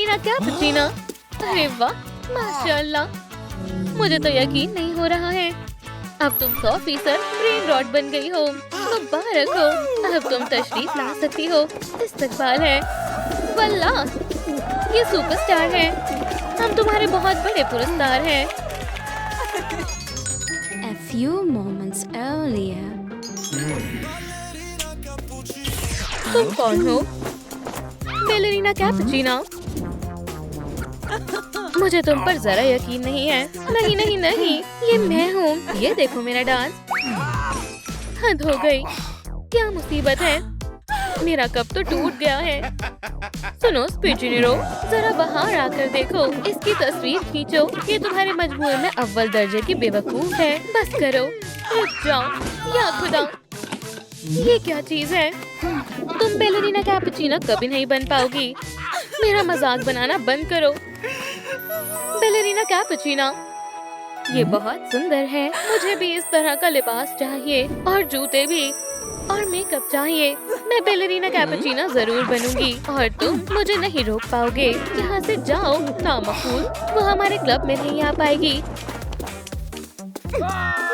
Ballerina cappuccino. अरे वाह, माशाल्लाह। मुझे तो यकीन नहीं हो रहा है। अब तुम 100% ब्रेन रॉट बन गई हो। मुबारक हो, अब तुम तशरीफ ला सकती हो। इस्तकबाल है। वल्लाह, ये सुपरस्टार है। हम तुम्हारे बहुत बड़े पुरस्कार हैं। A few moments earlier. तुम कौन हो? Ballerina cappuccino. मुझे तुम पर जरा यकीन नहीं है। नहीं नहीं नहीं, ये मैं हूँ। ये देखो मेरा डांस। हद हो गई, क्या मुसीबत है। मेरा कप तो टूट गया है। सुनो स्पिचिनेरो, जरा बाहर आकर देखो। इसकी तस्वीर खींचो। ये तुम्हारे मजमूए में अव्वल दर्जे की बेवकूफ है। बस करो, रुक जाओ। या खुदा, ये क्या चीज है? तुम बैलेरिना कैपुचिनो कभी नहीं बन पाओगी। मेरा मजाक बनाना बंद करो। बैलेरिना कैपुचिनो, ये बहुत सुंदर है। मुझे भी इस तरह का लिबास चाहिए और जूते भी और मेकअप चाहिए। मैं बैलेरिना कैपुचिनो जरूर बनूंगी और तुम मुझे नहीं रोक पाओगे। यहाँ से जाओ नामकूल, वो हमारे क्लब में नहीं आ पाएगी।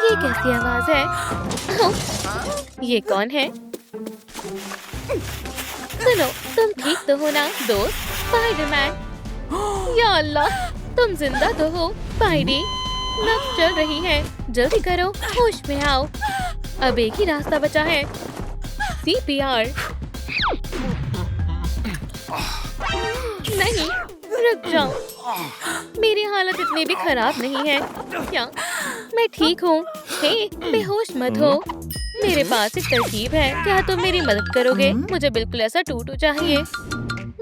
ये कैसी आवाज है? ये कौन है? सुनो, तुम ठीक तो हो ना दोस्त? स्पाइडरमैन। या अल्लाह, तुम जिंदा तो हो? स्पाइडी, नब्ज चल रही है। जल्दी करो, होश में आओ। अब एक ही रास्ता बचा है। CPR। नहीं, रुक जाओ। मेरी हालत इतनी भी खराब नहीं है। क्या मैं ठीक हूँ? हे, बेहोश मत हो। मेरे पास एक तरकीब है। क्या तुम मेरी मदद करोगे? मुझे बिल्कुल ऐसा टूटू चाहिए।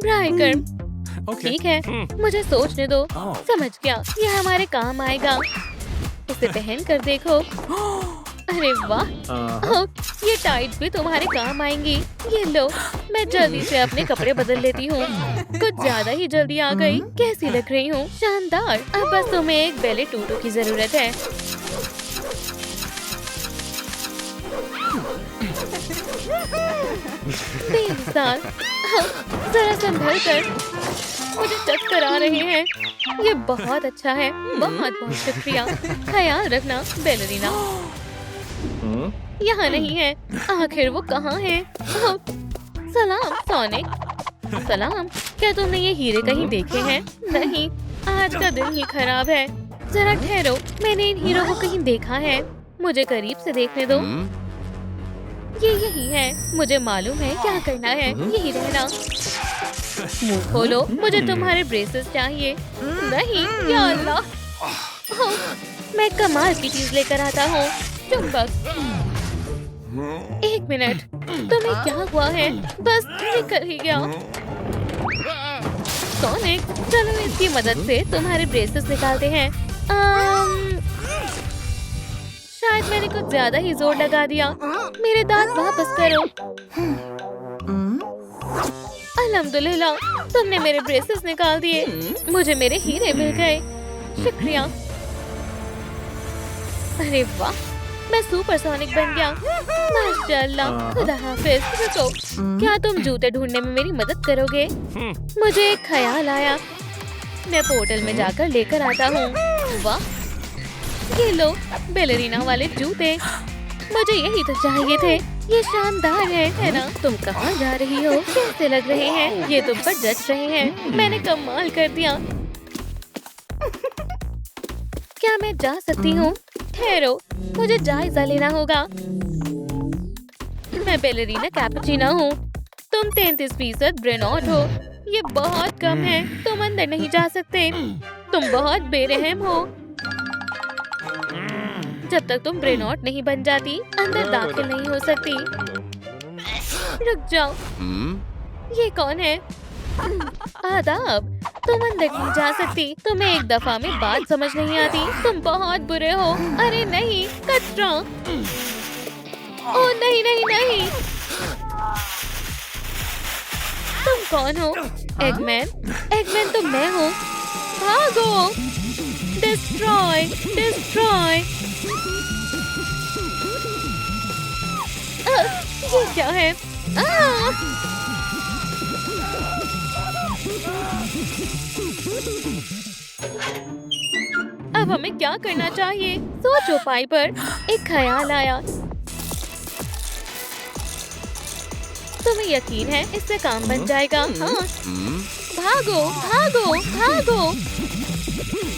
ब्राइकर, ठीक है, मुझे सोचने दो। समझ गया, यह हमारे काम आएगा। इसे पहन कर देखो। अरे वाह, ये टाइट्स भी तुम्हारे काम आएंगी। ये लो, मैं जल्दी से अपने कपड़े बदल लेती हूँ। कुछ ज्यादा ही जल्दी आ गई। कैसी लग रही हूँ? शानदार। अब बस तुम्हें एक बेले टूटू की जरूरत है। बेमिसाल। जरा संभल कर, मुझे चक्कर आ रहे हैं। ये बहुत अच्छा है। बहुत बहुत शुक्रिया। ख्याल रखना बैलेरिना। यहाँ नहीं है। आखिर वो कहाँ है? सलाम सोनिक। सलाम। क्या तुमने ये हीरे कहीं देखे हैं? नहीं, आज का दिन ही खराब है। जरा ठहरो, मैंने इन हीरो को कहीं देखा है। मुझे करीब से देखने दो। ये यही है। मुझे मालूम है क्या करना है। यही रहना। मुंह खोलो, मुझे तुम्हारे ब्रेसेस चाहिए। नहीं, या अल्लाह। मैं कमाल की चीज लेकर आता हूँ। चुंबक। एक मिनट, तुम्हें क्या हुआ है? बस निकल ही गया। सोनिक, चलो इसकी मदद से तुम्हारे ब्रेसेस निकालते हैं। शायद मैंने कुछ ज्यादा ही जोर लगा दिया। मेरे दांत वापस करो। अल्हम्दुलिल्लाह, तुमने मेरे ब्रेसेस निकाल दिए। मुझे मेरे हीरे मिल गए। शुक्रिया। अरे वाह, मैं सुपरसोनिक बन गया। माशाल्लाह। खुदा हाफिज। रुको, क्या तुम जूते ढूंढने में मेरी मदद करोगे? मुझे एक ख्याल आया। मैं पोर्टल में जाकर लेकर आता हूँ। वाह, ये लो बैलेरिना वाले जूते। मुझे यही तो चाहिए थे। ये शानदार है ना? तुम कहाँ जा रही हो? कैसे लग रहे हैं? ये तुम पर जच रहे हैं। मैंने कमाल कर दिया। क्या मैं जा सकती हूँ? ठहरो, मुझे जायजा लेना होगा। मैं बैलेरिना कैपुचिनो हूँ। तुम 33% ब्रेनॉट हो। ये बहुत कम है। तुम अंदर नहीं जा सकते। तुम बहुत बेरहम हो। जब तक तुम ब्रेनॉट नहीं बन जाती, अंदर दाखिल नहीं हो सकती। रुक जाओ। ये कौन है? आदाब। तुम अंदर नहीं जा सकती। तुम्हें एक दफा में बात समझ नहीं आती। तुम बहुत बुरे हो। अरे नहीं, कचरा। ओ नहीं नहीं नहीं। तुम कौन हो? एगमैन। एगमैन तो मैं हूँ। भागो। Destroy, destroy. ये क्या है? अब हमें क्या करना चाहिए? सोचो पाइपर। एक ख्याल आया। तुम्हें यकीन है इससे काम बन जाएगा? हाँ। भागो भागो भागो।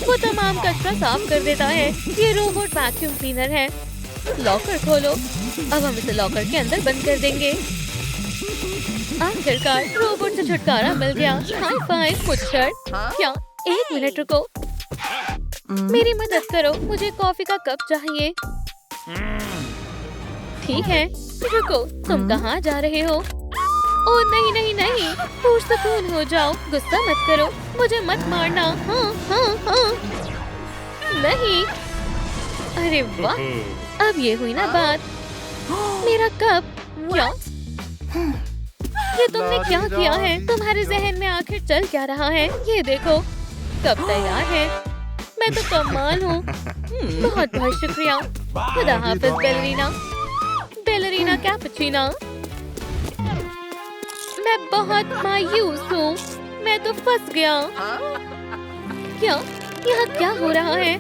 वो तमाम कचरा साफ कर देता है। ये रोबोट वैक्यूम क्लीनर है। लॉकर खोलो। अब हम इसे लॉकर के अंदर बंद कर देंगे। आखिरकार रोबोट से छुटकारा मिल गया। हाई फाइव मुझे। क्या? एक मिनट रुको। मेरी मदद करो, मुझे कॉफी का कप चाहिए। ठीक है, रुको, तुम कहाँ जा रहे हो? ओह नहीं नहीं नहीं, पुरसकून हो जाओ, गुस्सा मत करो, मुझे मत मारना। हाँ हाँ हाँ। नहीं। अरे वाह, अब ये हुई ना बात। मेरा कप। क्या? ये तुमने क्या किया है? तुम्हारे जहन में आखिर चल क्या रहा है? ये देखो, कप तैयार है। मैं तो कमाल हूँ। बहुत बहुत शुक्रिया। खुदा हाफिज बैलरीना। Ballerina cappuccino. मैं बहुत मायूस हूँ। मैं तो फंस गया। क्या? यहाँ क्या हो रहा है?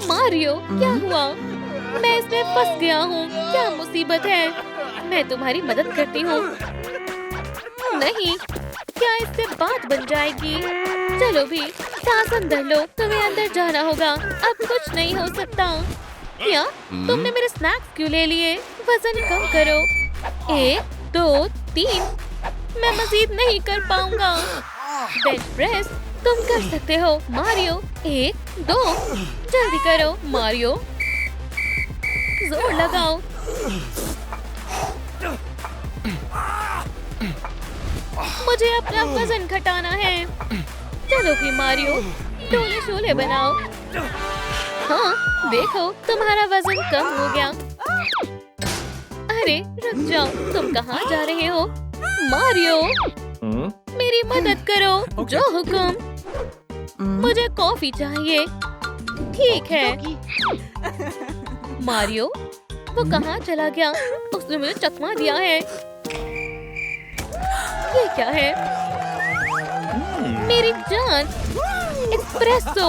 मारियो, क्या हुआ? मैं इसमें फंस गया हूँ। क्या मुसीबत है? मैं तुम्हारी मदद करती हूँ। नहीं, क्या इससे बात बन जाएगी? चलो भी, सांस अंदर लो, तुम्हें अंदर जाना होगा। अब कुछ नहीं हो सकता। क्या? तुमने मेरे स्नैक्स क्यों ले लिए? वजन कम करो। 1 2 3। मैं मजीद नहीं कर पाऊंगा। बेंच प्रेस तुम कर सकते हो मारियो। 1 2। जल्दी करो मारियो, जोर लगाओ। मुझे अपना वजन घटाना है। चलो भी मारियो, डोले शोले बनाओ। हाँ, देखो तुम्हारा वजन कम हो गया। अरे रुक जाओ, तुम कहाँ जा रहे हो? मारियो, मेरी मदद करो। जो हुक्म। मुझे कॉफी चाहिए। ठीक है। मारियो, वो कहाँ चला गया? उसने मुझे चकमा दिया है। ये क्या है? मेरी जान। एस्प्रेसो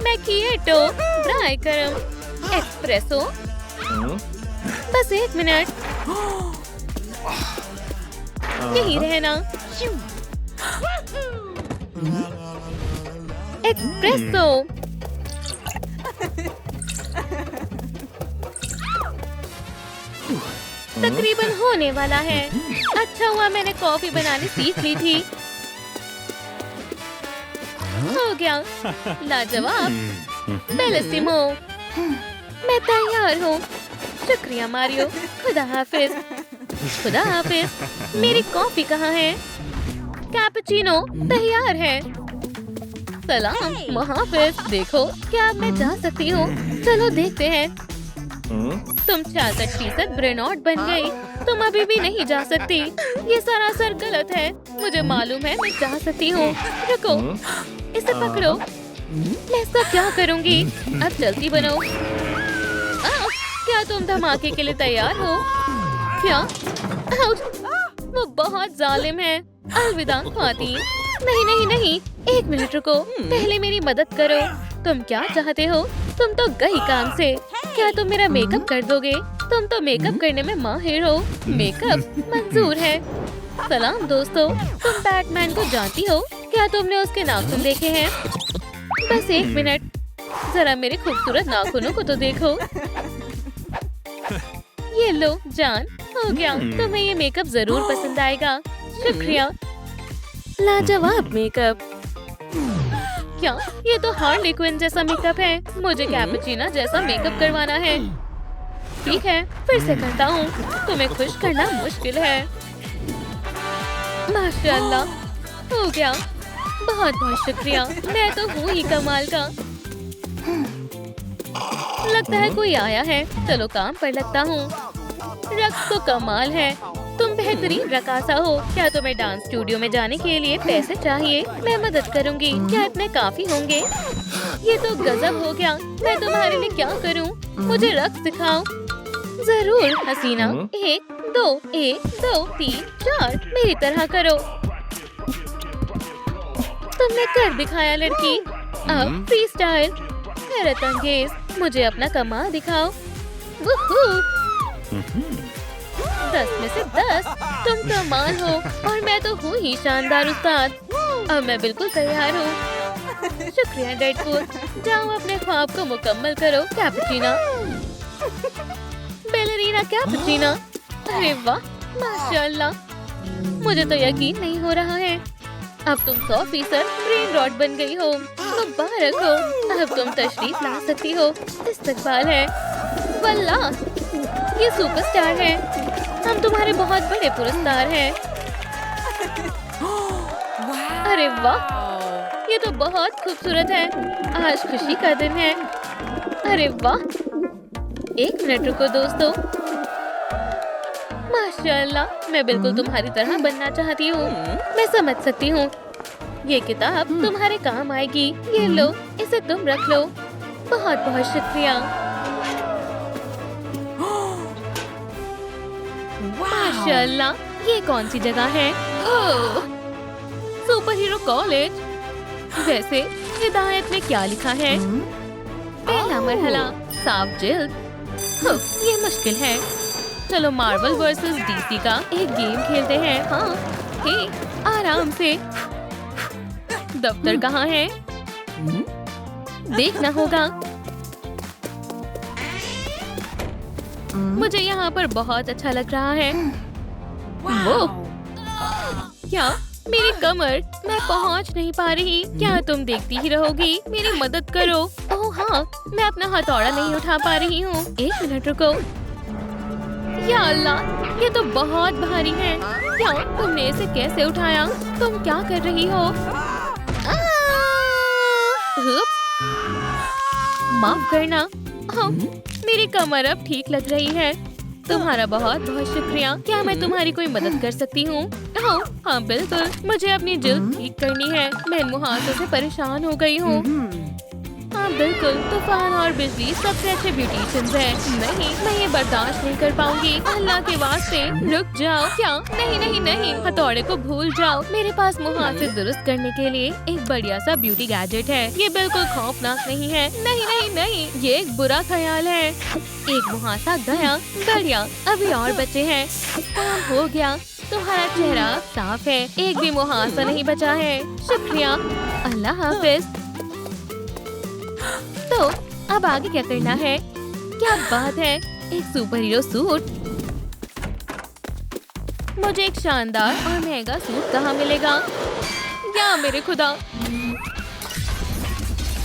मैकिएटो ड्राई गरम एस्प्रेसो। बस 1 मिनट, यही रहना। एस्प्रेसो। तकरीबन होने वाला है। अच्छा हुआ मैंने कॉफी बनानी सीख ली थी। हो गया। लाजवाब। बेलिसिमो। मैं तैयार हूँ। शुक्रिया मारियो। खुदा हाफिज। खुदा हाफिज। मेरी कॉफी कहाँ है? कैपुचिनो तैयार है। सलाम मुहाफिज। देखो, क्या अब मैं जा सकती हूँ? चलो देखते हैं। तुम 66% ब्रेनॉट बन गई। तुम अभी भी नहीं जा सकती। ये सरासर गलत है। मुझे मालूम है मैं जा सकती हूँ। रुको, इसे पकड़ो। मैं इसका क्या करूँगी? अब चलती बनो। क्या तुम धमाके के लिए तैयार हो? क्या? आउच! वो बहुत जालिम है। अलविदा ख्वातीन। नहीं नहीं नहीं, 1 मिनट रुको। पहले मेरी मदद करो। तुम क्या चाहते हो? तुम तो गई काम से। क्या तुम मेरा मेकअप कर दोगे? तुम तो मेकअप करने में माहिर हो। मेकअप मंजूर है। सलाम दोस्तों, तुम बैटमैन को जानती हो? क्या तुमने उसके नाखून देखे हैं? बस 1 मिनट, जरा मेरे खूबसूरत नाखूनों को तो देखो। ये लो जान, हो गया। तुम्हें ये मेकअप जरूर पसंद आएगा। शुक्रिया। लाजवाब मेकअप। क्या? ये तो हार्ली क्विन जैसा मेकअप है। मुझे कैपुचिनो जैसा मेकअप करवाना है। ठीक है, फिर से करता हूँ। तुम्हें खुश करना मुश्किल है। माशाल्लाह, हो गया। बहुत बहुत शुक्रिया। मैं तो हूँ ही कमाल का। लगता है कोई आया है। चलो काम पर लगता हूँ। रक्स तो कमाल है। तुम बेहतरीन रकासा हो। क्या तुम्हें डांस स्टूडियो में जाने के लिए पैसे चाहिए? मैं मदद करूंगी। क्या इतने काफी होंगे? ये तो गजब हो गया। मैं तुम्हारे लिए क्या करूं? मुझे रक्स सिखाओ। जरूर हसीना। 1 2 1 2 3 4। मेरी तरह करो। तुम तुमने कर दिखाया लड़की। अब फ्री स्टाइल। हैरत अंगेज। मुझे अपना कमाल दिखाओ। वुहू। 10 में से 10। तुम कमाल हो और मैं तो हूँ ही शानदार उस्ताद। अब मैं बिल्कुल तैयार हूँ। शुक्रिया डेडपूल। जाओ अपने ख्वाब को मुकम्मल करो कैपुचिनो। Ballerina cappuccino. अरे वाह, माशाल्लाह। मुझे तो यकीन नहीं हो रहा है। अब तुम 100% ब्रेन रॉट बन गई हो। मुबारक हो। अब तुम तशरीफ ला सकती हो। इस्तकबाल है। वल्लाह, ये सुपरस्टार है। हम तुम्हारे बहुत बड़े पुरस्कार हैं। अरे वाह, ये तो बहुत खूबसूरत है। आज खुशी का दिन है। अरे वाह, 1 मिनट रुको दोस्तों। माशाल्लाह, मैं बिल्कुल तुम्हारी तरह बनना चाहती हूँ। मैं समझ सकती हूँ। ये किताब तुम्हारे काम आएगी। ये लो, इसे तुम रख लो। बहुत बहुत शुक्रिया। माशाल्लाह, ये कौन सी जगह है? ओह, सुपर हीरो कॉलेज। वैसे हिदायत में क्या लिखा है? पहला मरहला, साफ जिल्द। ये मुश्किल है। चलो मार्वल वर्सेस डीसी का एक गेम खेलते हैं। हाँ, हे, आराम से। दफ्तर कहाँ है? देखना होगा। मुझे यहाँ पर बहुत अच्छा लग रहा है। वो क्या? मेरी कमर, मैं पहुँच नहीं पा रही। क्या तुम देखती ही रहोगी? मेरी मदद करो। ओह हाँ, मैं अपना हथौड़ा नहीं उठा पा रही हूँ। 1 मिनट रुको। या अल्लाह, ये तो बहुत भारी है। क्या तुमने इसे कैसे उठाया? तुम क्या कर रही हो? माफ करना। मेरी कमर अब ठीक लग रही है। तुम्हारा बहुत बहुत शुक्रिया। क्या मैं तुम्हारी कोई मदद कर सकती हूँ? हाँ बिल्कुल, मुझे अपनी जिल्द ठीक करनी है। मैं इन मुहासों से परेशान हो गई हूँ। हाँ बिल्कुल, तूफान और बिजली सबसे अच्छे ब्यूटिशियंस हैं। नहीं, मैं ये बर्दाश्त नहीं कर पाऊंगी। अल्लाह के वास्ते रुक जाओ। क्या? नहीं नहीं नहीं, हथौड़े को भूल जाओ। मेरे पास मुहासे दुरुस्त करने के लिए एक बढ़िया सा ब्यूटी गैजेट है। ये बिल्कुल खौफनाक नहीं है। नहीं नहीं नहीं, ये एक बुरा ख्याल है। एक मुहासा गया। बढ़िया, अभी और बचे हैं। काम हो गया। तुम्हारा चेहरा साफ है। एक भी मुहासा नहीं बचा है। शुक्रिया। अल्लाह हाफिज। तो अब आगे क्या करना है? क्या बात है, एक सुपर हीरो सूट। मुझे एक शानदार और महंगा सूट कहाँ मिलेगा? या मेरे खुदा,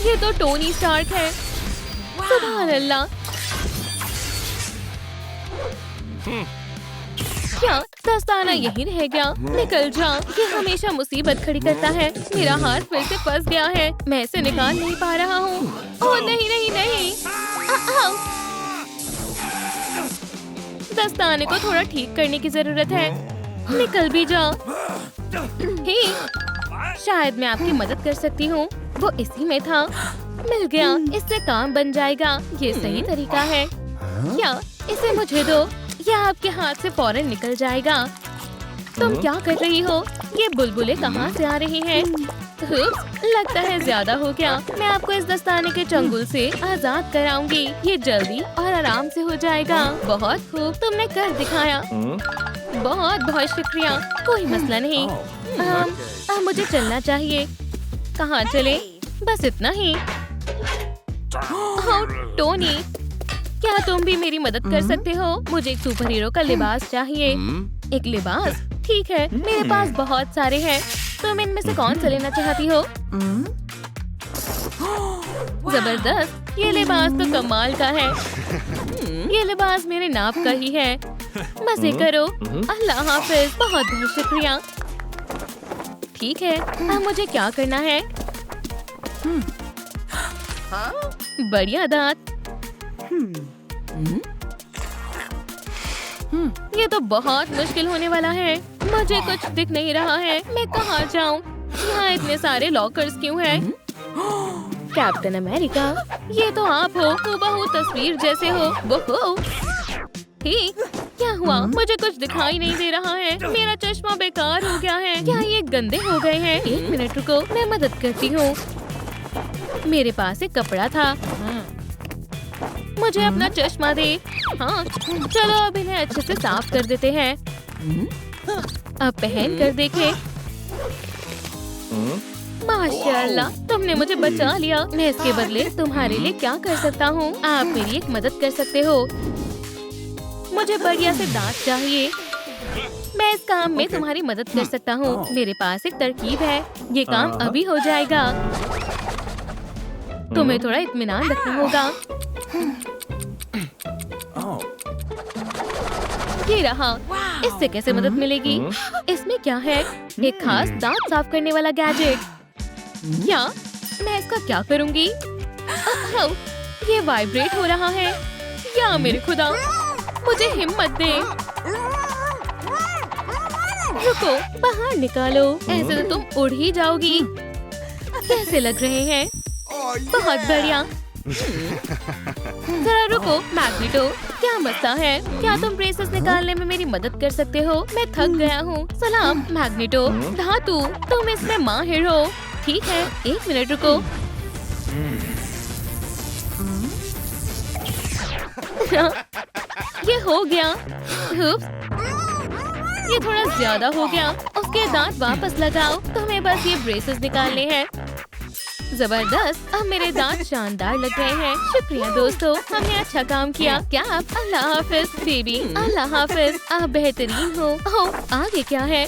ये तो टोनी स्टार्क है। सुभान अल्लाह। क्या दस्ताना यही रह गया? निकल जा। ये हमेशा मुसीबत खड़ी करता है। मेरा हाथ फिर से फंस गया है। मैं इसे निकाल नहीं पा रहा हूँ। ओह नहीं नहीं नहीं। दस्ताने को थोड़ा ठीक करने की जरूरत है। निकल भी जा। हे, शायद मैं आपकी मदद कर सकती हूँ। वो इसी में था। मिल गया। इससे काम बन जाएगा। ये सही तरीका है। क्या इसे मुझे दो? यह आपके हाथ से फौरन निकल जाएगा। तुम क्या कर रही हो? ये बुलबुलें कहाँ से आ रही हैं? लगता है ज्यादा हो गया। मैं आपको इस दस्ताने के चंगुल से आजाद कराऊंगी। ये जल्दी और आराम से हो जाएगा। बहुत खूब, तुमने कर दिखाया। बहुत बहुत शुक्रिया। कोई मसला नहीं। मुझे चलना चाहिए। कहाँ चले? बस इतना ही। टोनी, क्या तुम भी मेरी मदद कर सकते हो? मुझे एक सुपर हीरो का लिबास चाहिए। एक लिबास? ठीक है, मेरे पास बहुत सारे हैं। तुम इनमें से कौन सा लेना चाहती हो? जबरदस्त, ये लिबास तो कमाल का है। ये लिबास मेरे नाप का ही है। मजे करो। अल्लाह हाफिज। बहुत बहुत शुक्रिया। ठीक है, अब मुझे क्या करना है? बढ़िया दांत। ये तो बहुत मुश्किल होने वाला है। मुझे कुछ दिख नहीं रहा है। मैं कहाँ जाऊँ? यहाँ इतने सारे लॉकर्स क्यों हैं? कैप्टन अमेरिका, ये तो आप हो। हूबहू तस्वीर जैसे हो। वो क्या हुआ? मुझे कुछ दिखाई नहीं दे रहा है। मेरा चश्मा बेकार हो गया है। क्या ये गंदे हो गए हैं? एक मिनट रुको, मैं मदद करती हूँ। मेरे पास एक कपड़ा था। मुझे अपना चश्मा दे। हाँ, चलो अब इन्हें अच्छे से साफ कर देते हैं। अब पहन कर देखें। माशाल्लाह, तुमने मुझे बचा लिया। मैं इसके बदले तुम्हारे लिए क्या कर सकता हूँ? आप मेरी एक मदद कर सकते हो। मुझे बढ़िया से दांत चाहिए। मैं इस काम में तुम्हारी मदद कर सकता हूँ। मेरे पास एक तरकीब है। ये काम अभी हो जाएगा। तुम्हें थोड़ा इत्मीनान रखना होगा। ये रहा। इससे कैसे मदद मिलेगी? इसमें क्या है? एक खास दांत साफ करने वाला गैजेट। क्या? मैं इसका क्या करूंगी? ओह, ये वाइब्रेट हो रहा है। या मेरे खुदा, मुझे हिम्मत दे। रुको, बाहर निकालो। ऐसे तो तुम उड़ ही जाओगी। कैसे लग रहे हैं? बहुत बढ़िया। जरा रुको, मैग्नेटो, क्या मसला है? क्या तुम ब्रेसेस निकालने में मेरी मदद कर सकते हो? मैं थक गया हूँ। सलाम मैग्नेटो। धातु, तुम इसमें माहिर हो। ठीक है, एक मिनट रुको। ये हो गया। ये थोड़ा ज्यादा हो गया। उसके दांत वापस लगाओ। तुम्हें बस ये ब्रेसेस निकालने हैं। जबरदस्त, अब मेरे दांत शानदार लग रहे हैं। शुक्रिया दोस्तों, हमने अच्छा काम किया। क्या आप? अल्लाह हाफिज बेबी। अल्लाह हाफिज, आप बेहतरीन हो। ओह, आगे क्या है?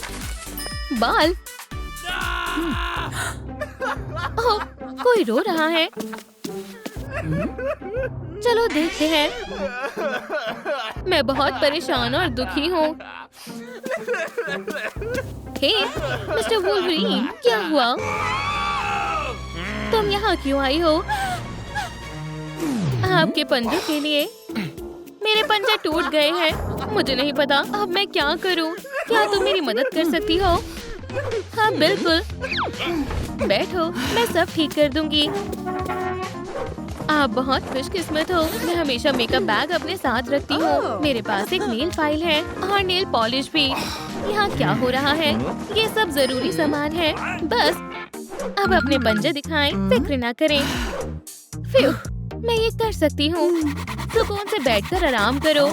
बाल। ओह, कोई रो रहा है। चलो देखते हैं। मैं बहुत परेशान और दुखी हूँ। हे मिस्टर वुल्वरीन, क्या हुआ? तुम यहाँ क्यों आई हो? आपके पंजों के लिए। मेरे पंजे टूट गए हैं। मुझे नहीं पता अब मैं क्या करूँ। क्या तुम मेरी मदद कर सकती हो? हाँ बिल्कुल, बैठो, मैं सब ठीक कर दूंगी। आप बहुत खुशकिस्मत हो। मैं हमेशा मेकअप बैग अपने साथ रखती हूँ। मेरे पास एक नेल फाइल है और नेल पॉलिश भी। यहाँ क्या हो रहा है? ये सब जरूरी सामान है। बस अब अपने पंजे दिखाएं, फिक्र ना करें। फिर मैं ये कर सकती हूँ। सुकून से बैठकर आराम करो।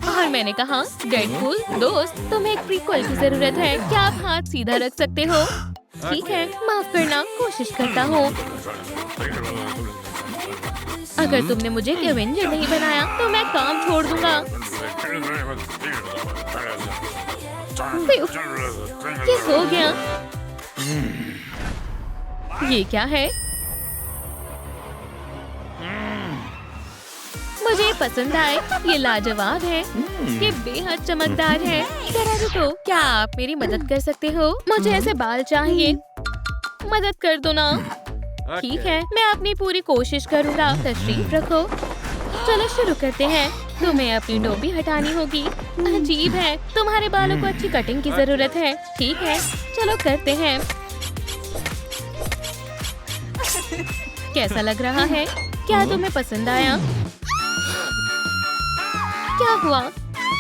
और मैंने कहा, डेडपूल दोस्त, तुम्हें एक प्रीक्वल की जरूरत है। क्या आप हाथ सीधा रख सकते हो? ठीक है, माफ करना, कोशिश करता हूँ। अगर तुमने मुझे एक एवेंजर नहीं बनाया तो मैं काम छोड़ दूंगा। ये हो गया। ये क्या है? मुझे पसंद आए। ये लाजवाब है। ये बेहद चमकदार है। जरा रुको, क्या आप मेरी मदद कर सकते हो? मुझे ऐसे बाल चाहिए। मदद कर दो ना। ठीक है, मैं अपनी पूरी कोशिश करूँगा। तशरीफ रखो। चलो शुरू करते हैं। तुम्हें अपनी टोपी हटानी होगी। अजीब है, तुम्हारे बालों को अच्छी कटिंग की जरूरत है। ठीक है, चलो करते हैं। कैसा लग रहा है? क्या तुम्हें पसंद आया? क्या हुआ?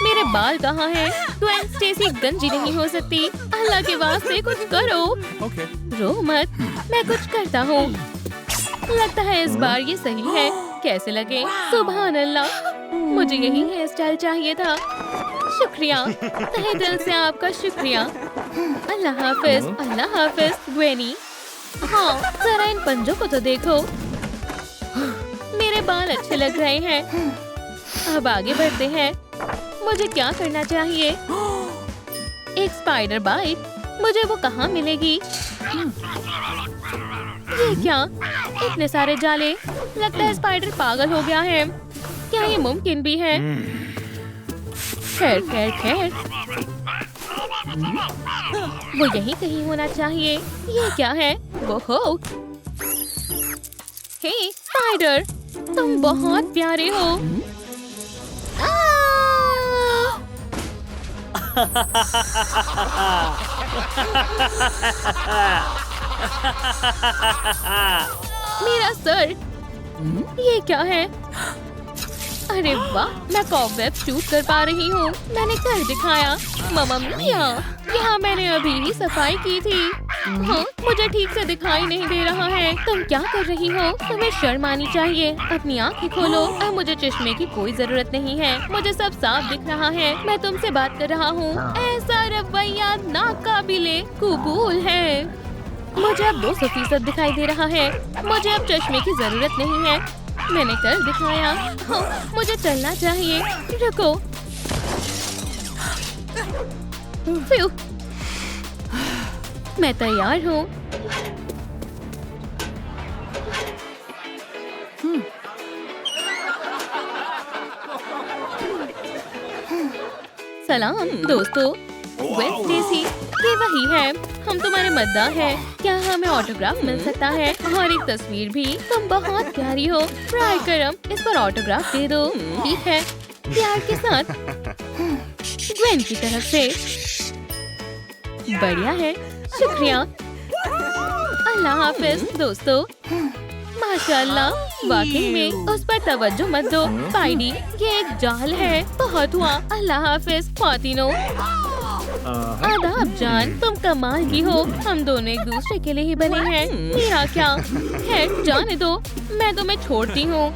मेरे बाल कहाँ हैं? ग्वेन स्टेसी गंजी नहीं हो सकती। अल्लाह के वास्ते कुछ करो। रो मत, मैं कुछ करता हूँ। लगता है इस बार ये सही है। कैसे लगे? सुभान अल्लाह, मुझे यही हेयर स्टाइल चाहिए था। शुक्रिया, तहे दिल से आपका शुक्रिया। अल्लाह हाफिज, अल्लाह हाफिज ग्वेनी। हाँ, जरा इन पंजों को तो देखो। मेरे बाल अच्छे लग रहे हैं। अब आगे बढ़ते हैं। मुझे क्या करना चाहिए? एक स्पाइडर बाइट। मुझे वो कहाँ मिलेगी? ये क्या? इतने सारे जाले। लगता है स्पाइडर पागल हो गया है। क्या ये मुमकिन भी है? खैर खैर खैर, वो यहीं कहीं होना चाहिए। ये क्या है? वो हो। हे स्पाइडर, तुम बहुत प्यारे हो। मेरा सर। ये क्या है? अरे वाह, मैं कॉबवेब शूट कर पा रही हूँ। मैंने कर दिखाया। मम्मा मिया, यहाँ मैंने अभी ही सफाई की थी। हाँ, मुझे ठीक से दिखाई नहीं दे रहा है। तुम क्या कर रही हो? तुम्हें शर्म आनी चाहिए। अपनी आँखें खोलो। अब मुझे चश्मे की कोई जरूरत नहीं है। मुझे सब साफ दिख रहा है। मैं तुमसे बात कर रहा हूँ। ऐसा रवैया नाकाबिले कबूल है। मुझे अब 200% दिखाई दे रहा है। मुझे अब चश्मे की जरूरत नहीं है। मैंने कर दिखाया। हाँ, मुझे चलना चाहिए। रुको। फ्यू, मैं तैयार हूँ। सलाम दोस्तों। वेंसडे सी, ये वही है। हम तुम्हारे मद्दा है। क्या हमें ऑटोग्राफ मिल सकता है? और एक तस्वीर भी। तुम बहुत प्यारी हो। ट्राई करम, इस पर ऑटोग्राफ दे दो। ठीक है, प्यार के साथ ग्वेन की तरफ से। बढ़िया है, शुक्रिया। अल्लाह हाफिज दोस्तों। माशाल्लाह, वाकई में उस पर तवज्जो मत दो। स्पाइडी, ये एक जाल है। बहुत हुआ। अल्लाह हाफिज फातिनो। आदाब जान, तुम कमाल की हो। हम दोनों एक दूसरे के लिए ही बने हैं। मेरा क्या है, जाने दो। मैं तुम्हें छोड़ती हूँ।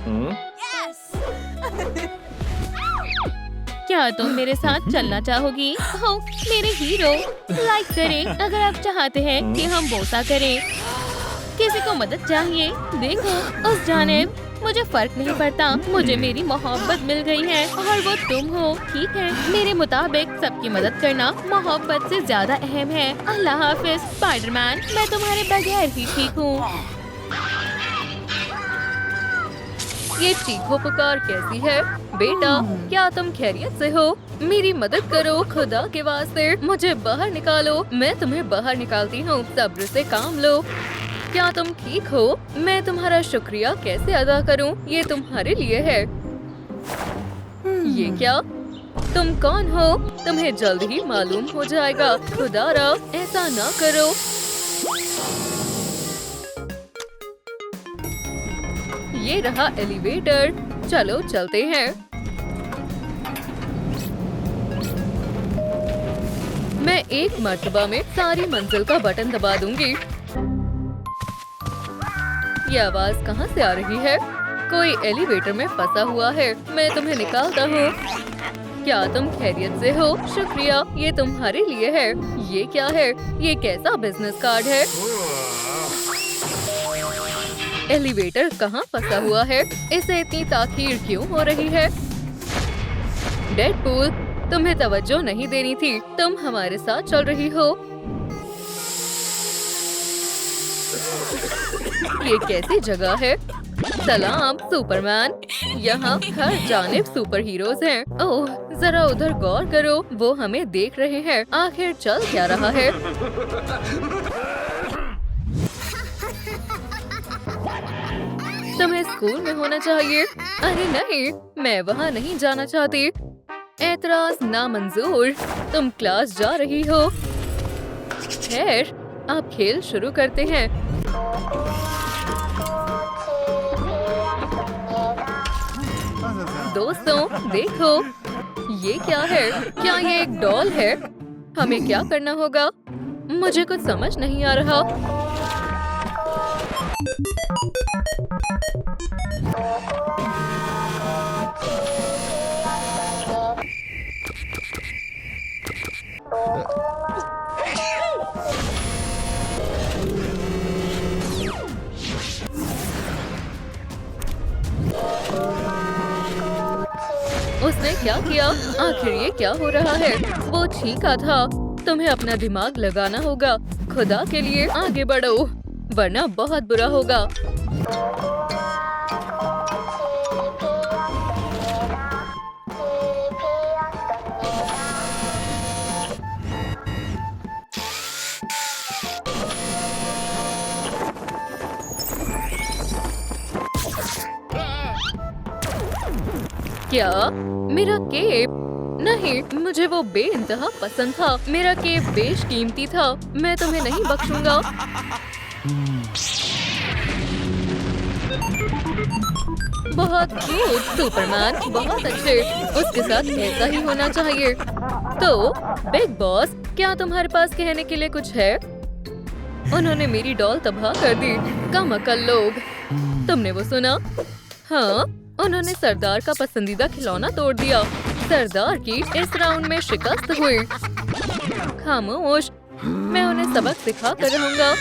क्या तुम मेरे साथ चलना चाहोगी? हो मेरे हीरो। लाइक करें अगर आप चाहते हैं कि हम बोसा करें। किसी को मदद चाहिए? देखो उस जानिब। मुझे फर्क नहीं पड़ता। मुझे मेरी मोहब्बत मिल गई है और वो तुम हो। ठीक है, मेरे मुताबिक सबकी मदद करना मोहब्बत से ज्यादा अहम है। अल्लाह हाफिज स्पाइडरमैन। मैं तुम्हारे बगैर ही ठीक हूँ। ये चीखो पुकार कैसी है? बेटा, क्या तुम खैरियत से हो? मेरी मदद करो खुदा के वास्ते। मुझे बाहर निकालो। मैं तुम्हें बाहर निकालती हूँ। सब्र से काम लो। क्या तुम ठीक हो? मैं तुम्हारा शुक्रिया कैसे अदा करूं? ये तुम्हारे लिए है। ये क्या? तुम कौन हो? तुम्हें जल्द ही मालूम हो जाएगा। खुदारा, ऐसा ना करो। ये रहा एलिवेटर। चलो चलते हैं। मैं एक मर्तबा में सारी मंजिल का बटन दबा दूंगी। ये आवाज कहाँ से आ रही है? कोई एलिवेटर में फंसा हुआ है। मैं तुम्हें निकालता हूँ। क्या तुम खैरियत से हो? शुक्रिया, ये तुम्हारे लिए है। ये क्या है? ये कैसा बिजनेस कार्ड है? एलिवेटर कहाँ फंसा हुआ है? इसे इतनी ताखीर क्यों हो रही है? डेडपूल, तुम्हें तवज्जो नहीं देनी थी। तुम हमारे साथ चल रही हो। ये कैसी जगह है? सलाम सुपरमैन। यहाँ हर जानिब सुपर हीरोज हैं। ओह, जरा उधर गौर करो। वो हमें देख रहे हैं। आखिर चल क्या रहा है? तुम्हें स्कूल में होना चाहिए। अरे नहीं, मैं वहाँ नहीं जाना चाहती। एतराज नामंजूर। तुम क्लास जा रही हो। खैर, अब खेल शुरू करते हैं। दोस्तों देखो, ये क्या है? क्या ये एक डॉल है? हमें क्या करना होगा? मुझे कुछ समझ नहीं आ रहा। उसने क्या किया? आखिर ये क्या हो रहा है? वो छींका था। तुम्हें अपना दिमाग लगाना होगा। खुदा के लिए आगे बढ़ो, वरना बहुत बुरा होगा। क्या? मेरा केप? नहीं, मुझे वो बेइंतहा पसंद था। मेरा केप बेशकीमती था। मैं तुम्हें नहीं बख्शूंगा। बहुत क्यूट सुपरमैन, बहुत अच्छे। उसके साथ ऐसा ही होना चाहिए। तो बिग बॉस, क्या तुम्हारे पास कहने के लिए कुछ है? उन्होंने मेरी डॉल तबाह कर दी। कम अकल लोग। तुमने वो सुना? हाँ, उन्होंने सरदार का पसंदीदा खिलौना तोड़ दिया। सरदार की इस राउंड में शिकस्त हुई। खामोश, मैं उन्हें सबक सिखा कर रहूंगा।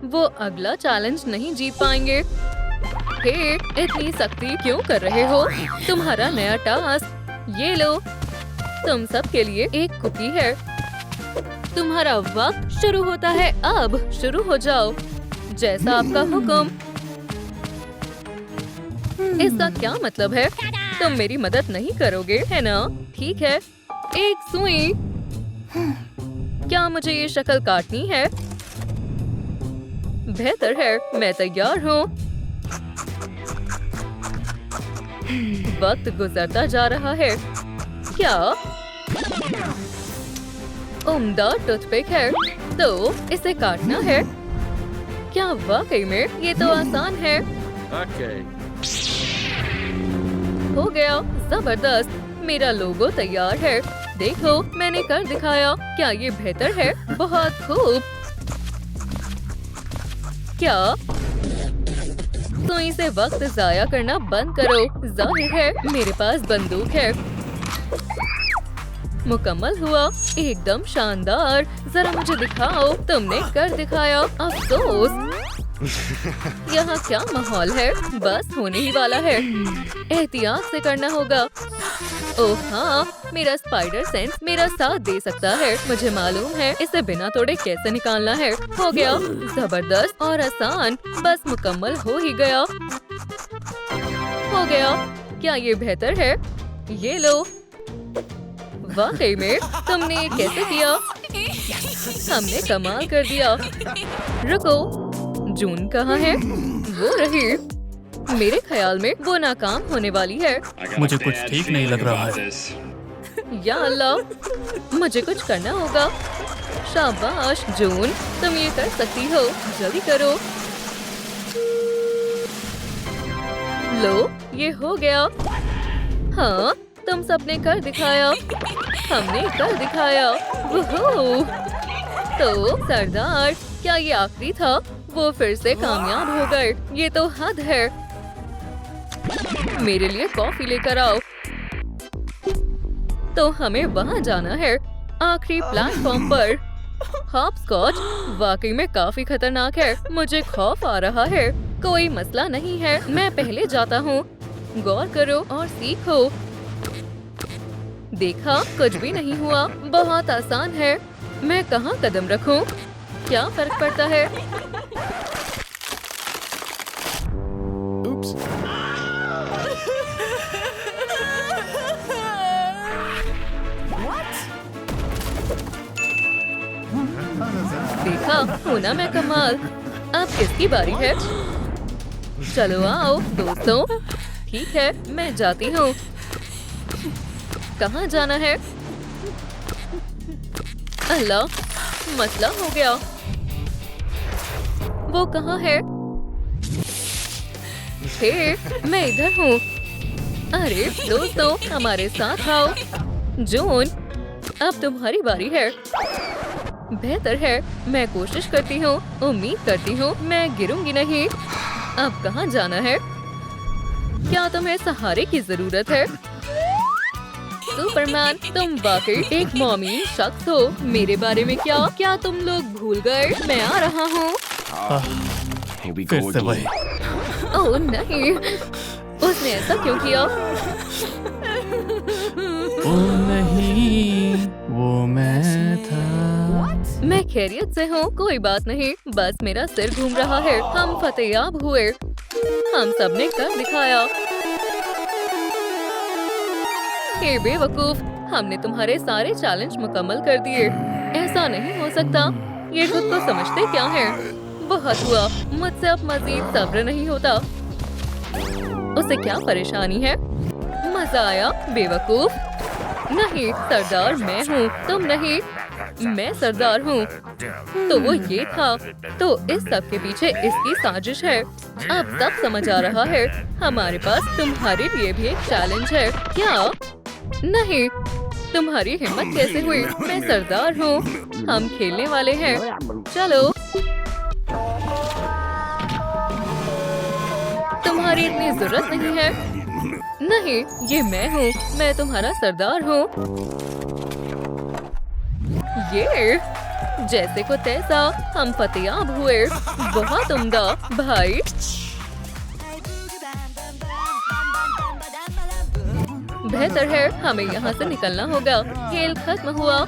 वो अगला चैलेंज नहीं जीत पाएंगे। हे, इतनी सख्ती क्यों कर रहे हो? तुम्हारा नया टास्क, ये लो। तुम सब के लिए एक कुकी है। तुम्हारा वक्त शुरू होता है अब। शुरू हो जाओ, जैसा आपका हुक्म। इसका क्या मतलब है? तुम मेरी मदद नहीं करोगे, है ना? ठीक है, एक सुई। क्या मुझे ये शक्ल काटनी है? बेहतर है, मैं तैयार हूँ। वक्त गुजरता जा रहा है। क्या? उम्दा टूथपिक है, तो इसे काटना है। क्या वाकई में ये तो आसान है। हो गया, जबरदस्त। मेरा लोगो तैयार है। देखो, मैंने कर दिखाया। क्या ये बेहतर है? बहुत खूब। क्या? सुई से वक्त जाया करना बंद करो। जाहिर है मेरे पास बंदूक है। मुकम्मल हुआ, एकदम शानदार। जरा मुझे दिखाओ। तुमने कर दिखाया, अफसोस। यहाँ क्या माहौल है? बस होने ही वाला है। एहतियात से करना होगा। ओह हाँ, मेरा स्पाइडर सेंस मेरा साथ दे सकता है। मुझे मालूम है इसे बिना तोड़े कैसे निकालना है। हो गया, जबरदस्त और आसान। बस मुकम्मल हो ही गया। हो गया। क्या ये बेहतर है? ये लो। वाकई में तुमने ये कैसे किया? हमने कमाल कर दिया। रुको, जून कहाँ है? वो रही। मेरे ख्याल में वो नाकाम होने वाली है। मुझे कुछ ठीक नहीं लग रहा है। या अल्लाह, मुझे कुछ करना होगा। शाबाश जून, तुम ये कर सकती हो। जल्दी करो। लो, ये हो गया। हाँ, तुम सबने कर दिखाया। हमने कर दिखाया। वुहू। तो सरदार, क्या ये आखिरी था? वो फिर से कामयाब हो गए। ये तो हद है। मेरे लिए कॉफी लेकर आओ। तो हमें वहाँ जाना है, आखिरी प्लेटफॉर्म पर। हॉपस्कॉच वाकई में काफी खतरनाक है। मुझे खौफ आ रहा है। कोई मसला नहीं है, मैं पहले जाता हूँ। गौर करो और सीखो। देखा, कुछ भी नहीं हुआ। बहुत आसान है। मैं कहाँ कदम रखूं? क्या फर्क पड़ता है? देखा, होना मैं कमाल। अब किसकी बारी है? चलो आओ दोस्तों। ठीक है, मैं जाती हूँ। कहाँ जाना है? अल्लाह, मसला हो गया। वो कहाँ है? हे, मैं इधर हूँ। अरे दोस्तों, हमारे साथ आओ। जून, अब तुम्हारी बारी है। बेहतर है, मैं कोशिश करती हूँ। उम्मीद करती हूँ मैं गिरूंगी नहीं। अब कहाँ जाना है? क्या तुम्हें सहारे की जरूरत है? सुपरमैन, तुम वाकई एक मौमी शख्स हो। मेरे बारे में क्या तुम लोग भूल गए? मैं आ रहा हूँ। फिर से वही। ओह नहीं, उसने ऐसा क्यों किया? ओ नहीं, वो मैं था। मैं खैरियत से हूँ, कोई बात नहीं। बस मेरा सिर घूम रहा है। हम फतेयाब हुए। हम सब ने कर दिखाया। हे बेवकूफ, हमने तुम्हारे सारे चैलेंज मुकम्मल कर दिए। ऐसा नहीं हो सकता। ये खुद को समझते क्या है? बहुत हुआ, मुझसे अब मजीद सब्र नहीं होता। उसे क्या परेशानी है? मजा आया बेवकूफ। नहीं, सरदार मैं हूँ, तुम नहीं। मैं सरदार हूँ। तो वो ये था। तो इस सब के पीछे इसकी साजिश है। अब सब समझ आ रहा है। हमारे पास तुम्हारे लिए भी एक चैलेंज है। क्या? नहीं, तुम्हारी हिम्मत कैसे हुई? मैं सरदार हूँ। हम खेलने वाले हैं। चलो। तुम्हारी इतनी जरूरत नहीं है। नहीं, ये मैं हूँ। मैं तुम्हारा सरदार हूँ। ये जैसे को तैसा हम फतेयाब हुए। बहुत उम्दा भाई। बेहतर है हमें यहाँ से निकलना होगा। खेल खत्म हुआ।